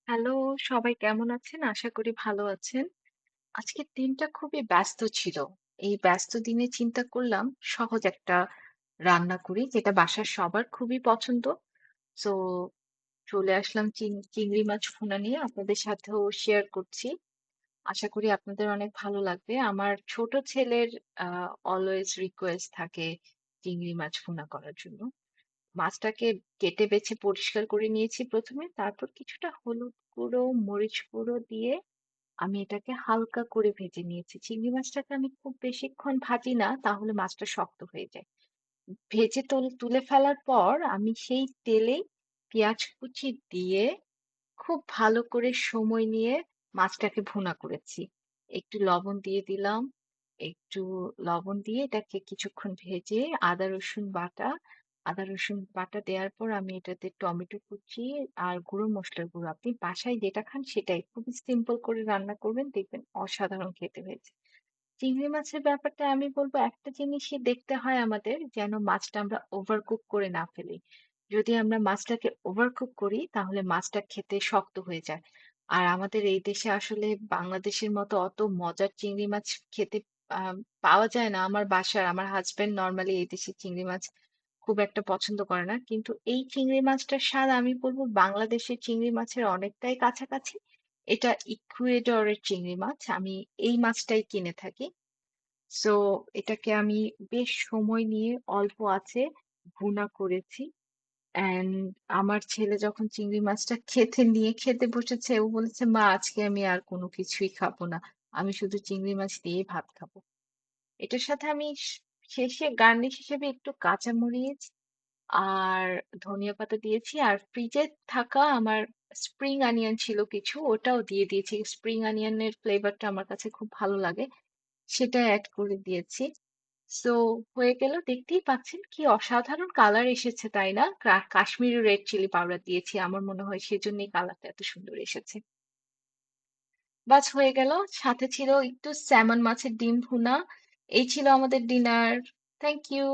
Hello, সবাই কেমন আছেন? আশা করি ভালো আছেন। আজকের দিনটা খুবই ব্যস্ত ছিল। এই ব্যস্ত দিনে চিন্তা করলাম সহজ একটা রান্না করি যেটা বাসার সবার খুবই পছন্দ। সো চলে আসলাম চিংড়ি মাছ ভুনা নিয়ে আপনাদের সাথেও শেয়ার করছি। আশা করি আপনাদের অনেক ভালো লাগবে। আমার ছোট ছেলের আ অলওয়েজ রিকোয়েস্ট থাকে চিংড়ি মাছ ভুনা করার জন্য। মাছটাকে কেটে বেছে পরিষ্কার করে নিয়েছি ১ম এ। তারপর কিছুটা হলুদ গুঁড়ো, মরিচ গুঁড়ো দিয়ে আমি এটাকে হালকা করে ভেজে নিয়েছি। চিংড়ি মাছটাকে আমি খুব বেশিক্ষণ ভাজি না, তাহলে মাছটা শক্ত হয়ে যায়। ভেজে তুলে ফেলার পর আমি সেই তেলেই পেঁয়াজ কুচি দিয়ে খুব ভালো করে সময় নিয়ে মাছটাকে ভুনা করেছি। একটু লবণ দিয়ে দিলাম। একটু লবণ দিয়ে এটাকে কিছুক্ষণ ভেজে আদা রসুন বাটা দেওয়ার পর আমি এটাতে টমেটো কুচি আর গুঁড়ো মসলার গুঁড়ো আপনি বাসায় যেটা খান সেটাই। খুবই সিম্পল করে রান্না করবেন, দেখবেন অসাধারণ খেতে হয়েছে। চিংড়ি মাছের ব্যাপারটা আমি বলব একটা জিনিসই দেখতে হয় আমাদের যেন মাছটা আমরা ওভারকুক করে না ফেলি। যদি আমরা মাছটাকে ওভারকুক করি তাহলে মাছটা খেতে শক্ত হয়ে যায়। আর আমাদের এই দেশে আসলে বাংলাদেশের মতো অত মজার চিংড়ি মাছ খেতে আ পাওয়া যায় না। আমার হাসব্যান্ড নরমালি এই দেশের চিংড়ি মাছ খুব একটা পছন্দ করে না। কিন্তু এই চিংড়ি মাছটার স্বাদ আমি বলব বাংলাদেশের চিংড়ি মাছের অনেকটাই কাছাকাছি। এটা ইকুয়েডরের চিংড়ি মাছ। আমি এই মাছটাই কিনে থাকি। সো এটাকে আমি বেশ সময় নিয়ে অল্প আঁচে ভুনা করেছি। অ্যান্ড আমার ছেলে যখন চিংড়ি মাছটা খেতে বসেছে, ও বলেছে, "মা আজকে আমি আর কোনো কিছুই খাবো না। আমি শুধু চিংড়ি মাছ দিয়েই ভাত খাবো।" এটার সাথে আমি শেষে গার্নিশ হিসেবে একটু কাঁচামরিচ আর ধনিয়া পাতা দিয়েছি। আর ফ্রিজে থাকা আমার স্প্রিং অনিয়ন ছিল কিছু, ওটাও দিয়ে দিয়েছি। স্প্রিং অনিয়নের ফ্লেভারটা আমার কাছে খুব ভালো লাগে। সেটা এড করে দিয়েছি। সো হয়ে গেল। দেখতেই পাচ্ছেন কি অসাধারণ কালার এসেছে, তাই না? কাশ্মীরি রেড চিলি পাউডার দিয়েছি। আমার মনে হয় সেজন্যই কালারটা এত সুন্দর এসেছে। বাস হয়ে গেল। সাথে ছিল একটু স্যামন মাছের ডিম ভুনা। এই ছিল আমাদের ডিনার। Thank you.